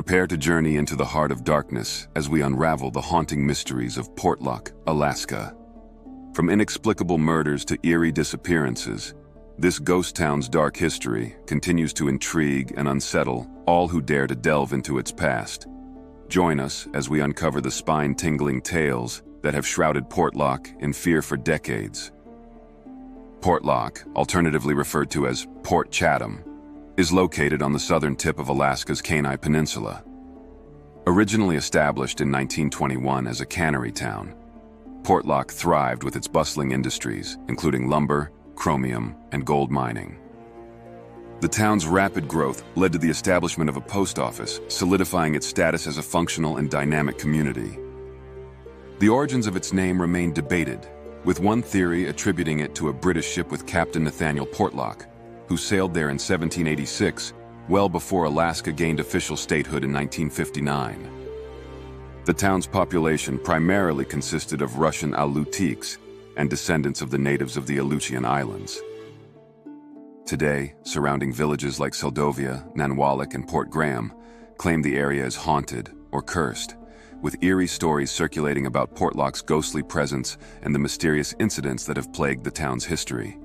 Prepare to journey into the heart of darkness as we unravel the haunting mysteries of Portlock, Alaska. From inexplicable murders to eerie disappearances, this ghost town's dark history continues to intrigue and unsettle all who dare to delve into its past. Join us as we uncover the spine-tingling tales that have shrouded Portlock in fear for decades. Portlock, alternatively referred to as Port Chatham, is located on the southern tip of Alaska's Kenai Peninsula. Originally established in 1921 as a cannery town, Portlock thrived with its bustling industries, including lumber, chromium, and gold mining. The town's rapid growth led to the establishment of a post office, solidifying its status as a functional and dynamic community. The origins of its name remain debated, with one theory attributing it to a British ship with Captain Nathaniel Portlock, who sailed there in 1786, well before Alaska gained official statehood in 1959. The town's population primarily consisted of Russian Alutiiks and descendants of the natives of the Aleutian Islands. Today, surrounding villages like Seldovia, Nanwalek, and Port Graham claim the area is haunted or cursed, with eerie stories circulating about Portlock's ghostly presence and the mysterious incidents that have plagued the town's history.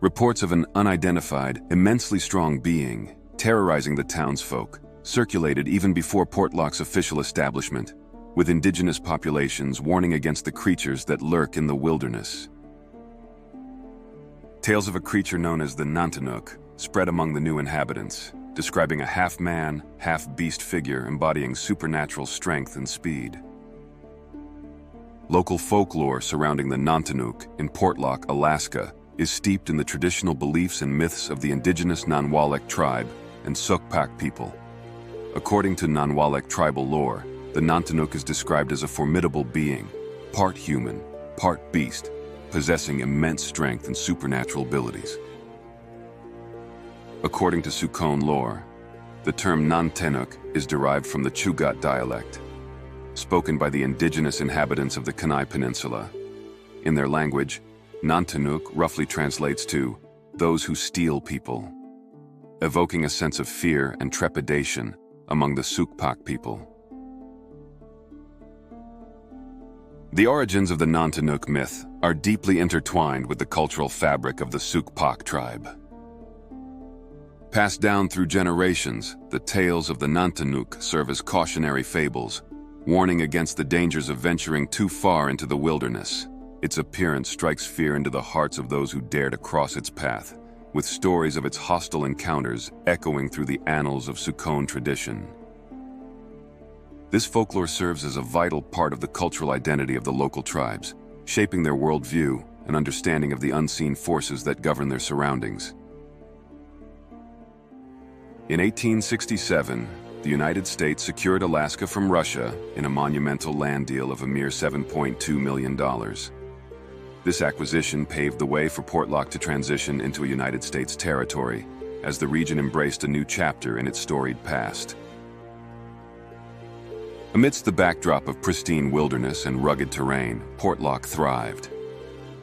Reports of an unidentified, immensely strong being terrorizing the townsfolk circulated even before Portlock's official establishment, with indigenous populations warning against the creatures that lurk in the wilderness. Tales of a creature known as the Nantinnuk spread among the new inhabitants, describing a half-man, half-beast figure embodying supernatural strength and speed. Local folklore surrounding the Nantinnuk in Portlock, Alaska, is steeped in the traditional beliefs and myths of the indigenous Nanwalek tribe and Sukpak people. According to Nanwalek tribal lore, the Nantinnuk is described as a formidable being, part human, part beast, possessing immense strength and supernatural abilities. According to Sukon lore, the term Nantinnuk is derived from the Chugach dialect, spoken by the indigenous inhabitants of the Kenai Peninsula. In their language, Nantinnuk roughly translates to those who steal people, evoking a sense of fear and trepidation among the Sukpak people. The origins of the Nantinnuk myth are deeply intertwined with the cultural fabric of the Sukpak tribe. Passed down through generations, the tales of the Nantinnuk serve as cautionary fables, warning against the dangers of venturing too far into the wilderness. Its appearance strikes fear into the hearts of those who dare to cross its path, with stories of its hostile encounters echoing through the annals of Sukon tradition. This folklore serves as a vital part of the cultural identity of the local tribes, shaping their worldview and understanding of the unseen forces that govern their surroundings. In 1867, the United States secured Alaska from Russia in a monumental land deal of a mere $7.2 million. This acquisition paved the way for Portlock to transition into a United States territory, as the region embraced a new chapter in its storied past. Amidst the backdrop of pristine wilderness and rugged terrain, Portlock thrived.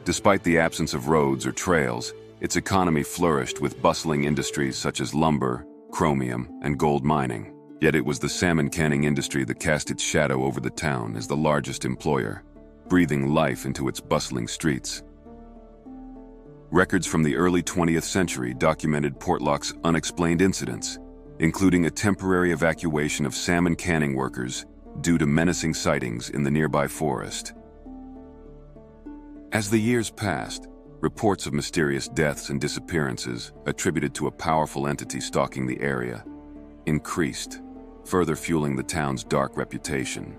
Despite the absence of roads or trails, its economy flourished with bustling industries such as lumber, chromium, and gold mining. Yet it was the salmon canning industry that cast its shadow over the town as the largest employer, breathing life into its bustling streets. Records from the early 20th century documented Portlock's unexplained incidents, including a temporary evacuation of salmon canning workers due to menacing sightings in the nearby forest. As the years passed, reports of mysterious deaths and disappearances attributed to a powerful entity stalking the area increased, further fueling the town's dark reputation.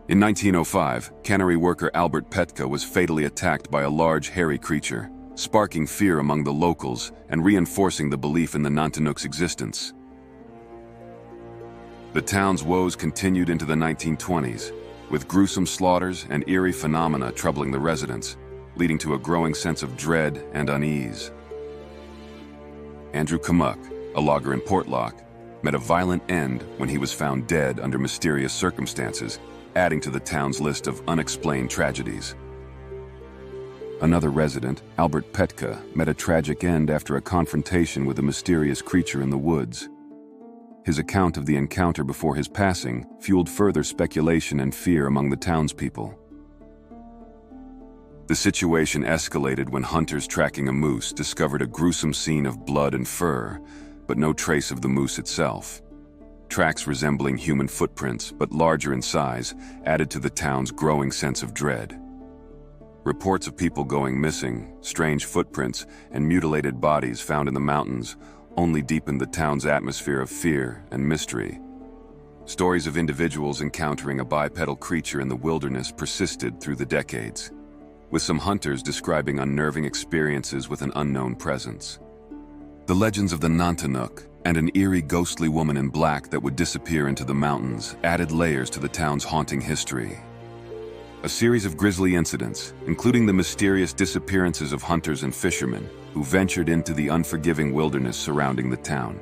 In 1905, cannery worker Albert Petka was fatally attacked by a large, hairy creature, sparking fear among the locals and reinforcing the belief in the Nantinnuk's existence. The town's woes continued into the 1920s, with gruesome slaughters and eerie phenomena troubling the residents, leading to a growing sense of dread and unease. Andrew Kamuk, a logger in Portlock, met a violent end when he was found dead under mysterious circumstances, adding to the town's list of unexplained tragedies. Another resident, Albert Petka, met a tragic end after a confrontation with a mysterious creature in the woods. His account of the encounter before his passing fueled further speculation and fear among the townspeople. The situation escalated when hunters tracking a moose discovered a gruesome scene of blood and fur, but no trace of the moose itself. Tracks resembling human footprints, but larger in size, added to the town's growing sense of dread. Reports of people going missing, strange footprints, and mutilated bodies found in the mountains only deepened the town's atmosphere of fear and mystery. Stories of individuals encountering a bipedal creature in the wilderness persisted through the decades, with some hunters describing unnerving experiences with an unknown presence. The legends of the Nantinnuk and an eerie ghostly woman in black that would disappear into the mountains added layers to the town's haunting history. A series of grisly incidents, including the mysterious disappearances of hunters and fishermen who ventured into the unforgiving wilderness surrounding the town.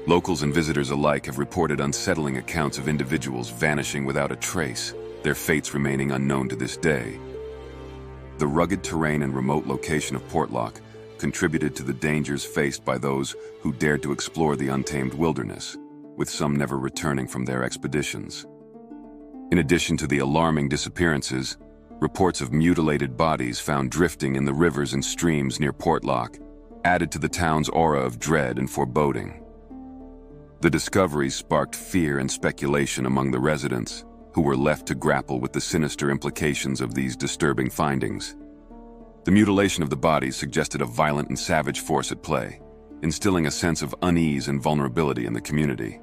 Locals and visitors alike have reported unsettling accounts of individuals vanishing without a trace, their fates remaining unknown to this day. The rugged terrain and remote location of Portlock contributed to the dangers faced by those who dared to explore the untamed wilderness, with some never returning from their expeditions. In addition to the alarming disappearances, reports of mutilated bodies found drifting in the rivers and streams near Portlock added to the town's aura of dread and foreboding. The discoveries sparked fear and speculation among the residents, who were left to grapple with the sinister implications of these disturbing findings. The mutilation of the bodies suggested a violent and savage force at play, instilling a sense of unease and vulnerability in the community.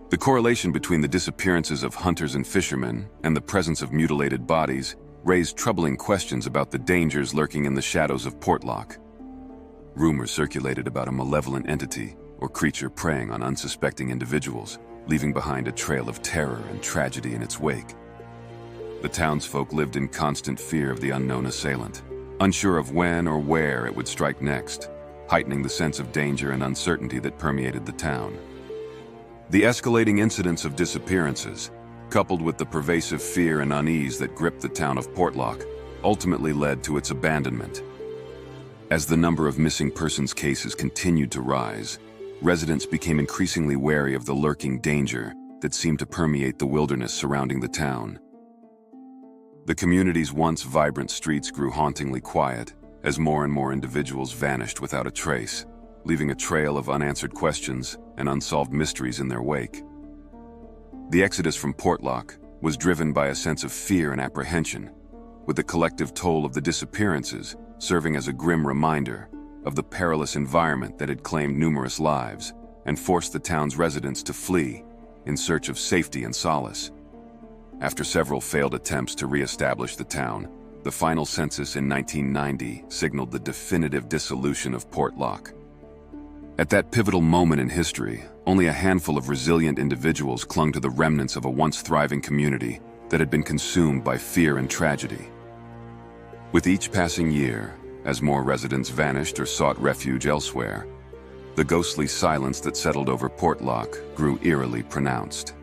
The correlation between the disappearances of hunters and fishermen and the presence of mutilated bodies raised troubling questions about the dangers lurking in the shadows of Portlock. Rumors circulated about a malevolent entity or creature preying on unsuspecting individuals, leaving behind a trail of terror and tragedy in its wake. The townsfolk lived in constant fear of the unknown assailant, unsure of when or where it would strike next, heightening the sense of danger and uncertainty that permeated the town. The escalating incidents of disappearances, coupled with the pervasive fear and unease that gripped the town of Portlock, ultimately led to its abandonment. As the number of missing persons cases continued to rise, residents became increasingly wary of the lurking danger that seemed to permeate the wilderness surrounding the town. The community's once vibrant streets grew hauntingly quiet as more and more individuals vanished without a trace, leaving a trail of unanswered questions and unsolved mysteries in their wake. The exodus from Portlock was driven by a sense of fear and apprehension, with the collective toll of the disappearances serving as a grim reminder of the perilous environment that had claimed numerous lives and forced the town's residents to flee in search of safety and solace. After several failed attempts to re-establish the town, the final census in 1990 signaled the definitive dissolution of Portlock. At that pivotal moment in history, only a handful of resilient individuals clung to the remnants of a once thriving community that had been consumed by fear and tragedy. With each passing year, as more residents vanished or sought refuge elsewhere, the ghostly silence that settled over Portlock grew eerily pronounced.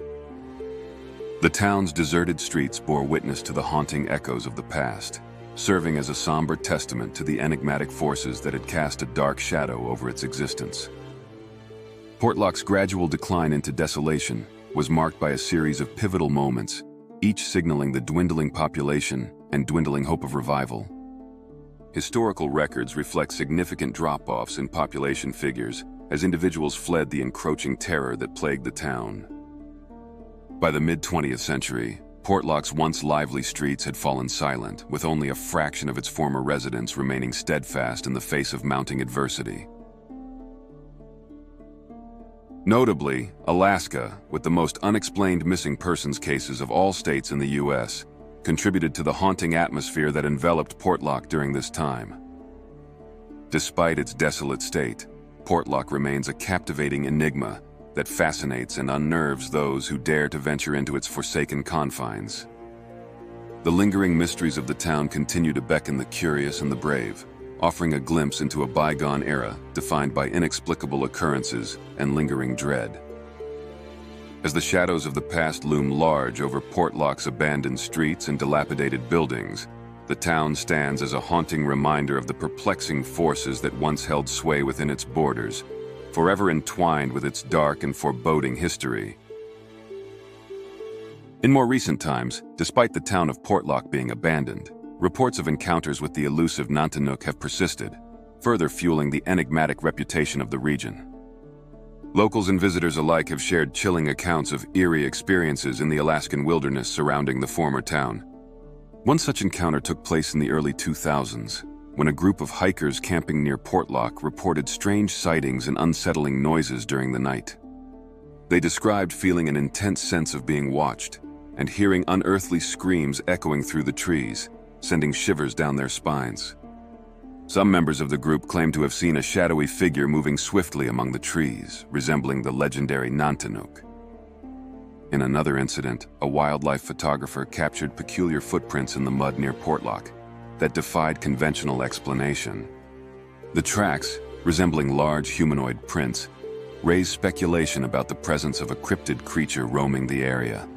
The town's deserted streets bore witness to the haunting echoes of the past, serving as a somber testament to the enigmatic forces that had cast a dark shadow over its existence. Portlock's gradual decline into desolation was marked by a series of pivotal moments, each signaling the dwindling population and dwindling hope of revival. Historical records reflect significant drop-offs in population figures as individuals fled the encroaching terror that plagued the town. By the mid-20th century, Portlock's once lively streets had fallen silent, with only a fraction of its former residents remaining steadfast in the face of mounting adversity. Notably, Alaska, with the most unexplained missing persons cases of all states in the U.S., contributed to the haunting atmosphere that enveloped Portlock during this time. Despite its desolate state, Portlock remains a captivating enigma that fascinates and unnerves those who dare to venture into its forsaken confines. The lingering mysteries of the town continue to beckon the curious and the brave, offering a glimpse into a bygone era defined by inexplicable occurrences and lingering dread. As the shadows of the past loom large over Portlock's abandoned streets and dilapidated buildings, the town stands as a haunting reminder of the perplexing forces that once held sway within its borders, forever entwined with its dark and foreboding history. In more recent times, despite the town of Portlock being abandoned, reports of encounters with the elusive Nanticoke have persisted, further fueling the enigmatic reputation of the region. Locals and visitors alike have shared chilling accounts of eerie experiences in the Alaskan wilderness surrounding the former town. One such encounter took place in the early 2000s, when a group of hikers camping near Portlock reported strange sightings and unsettling noises during the night. They described feeling an intense sense of being watched and hearing unearthly screams echoing through the trees, sending shivers down their spines. Some members of the group claimed to have seen a shadowy figure moving swiftly among the trees, resembling the legendary Nanticoke. In another incident, a wildlife photographer captured peculiar footprints in the mud near Portlock that defied conventional explanation. The tracks, resembling large humanoid prints, raised speculation about the presence of a cryptid creature roaming the area.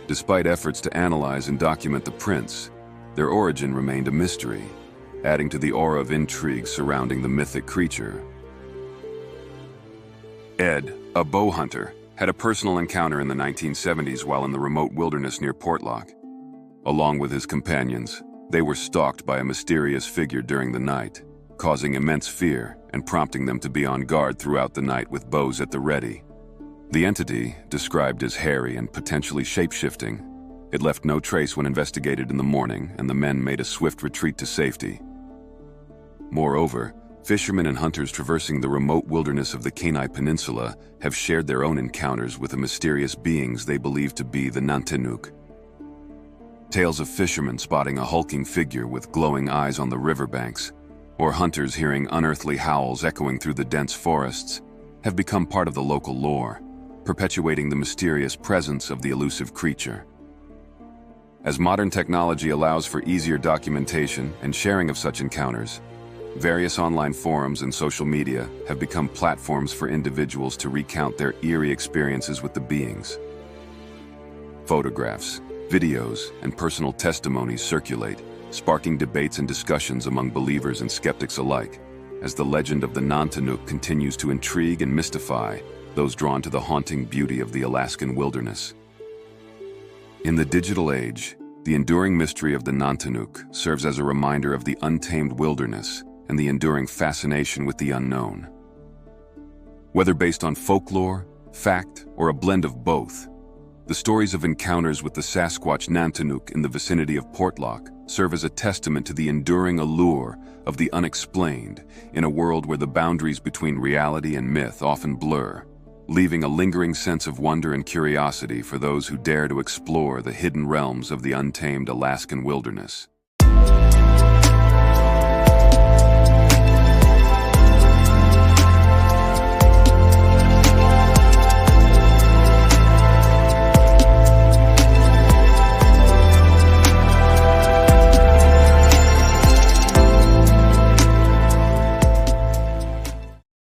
Despite efforts to analyze and document the prints, their origin remained a mystery, adding to the aura of intrigue surrounding the mythic creature. Ed, a bow hunter, had a personal encounter in the 1970s while in the remote wilderness near Portlock. Along with his companions, they were stalked by a mysterious figure during the night, causing immense fear and prompting them to be on guard throughout the night with bows at the ready. The entity, described as hairy and potentially shape-shifting, it left no trace when investigated in the morning, and the men made a swift retreat to safety. Moreover, fishermen and hunters traversing the remote wilderness of the Kenai Peninsula have shared their own encounters with the mysterious beings they believe to be the Nanticoke. Tales of fishermen spotting a hulking figure with glowing eyes on the riverbanks, or hunters hearing unearthly howls echoing through the dense forests, have become part of the local lore, perpetuating the mysterious presence of the elusive creature. As modern technology allows for easier documentation and sharing of such encounters, various online forums and social media have become platforms for individuals to recount their eerie experiences with the beings. Photographs, videos, and personal testimonies circulate, sparking debates and discussions among believers and skeptics alike, as the legend of the Nanticoke continues to intrigue and mystify those drawn to the haunting beauty of the Alaskan wilderness. In the digital age, the enduring mystery of the Nanticoke serves as a reminder of the untamed wilderness and the enduring fascination with the unknown. Whether based on folklore, fact, or a blend of both, the stories of encounters with the Sasquatch Nanticoke in the vicinity of Portlock serve as a testament to the enduring allure of the unexplained in a world where the boundaries between reality and myth often blur, leaving a lingering sense of wonder and curiosity for those who dare to explore the hidden realms of the untamed Alaskan wilderness.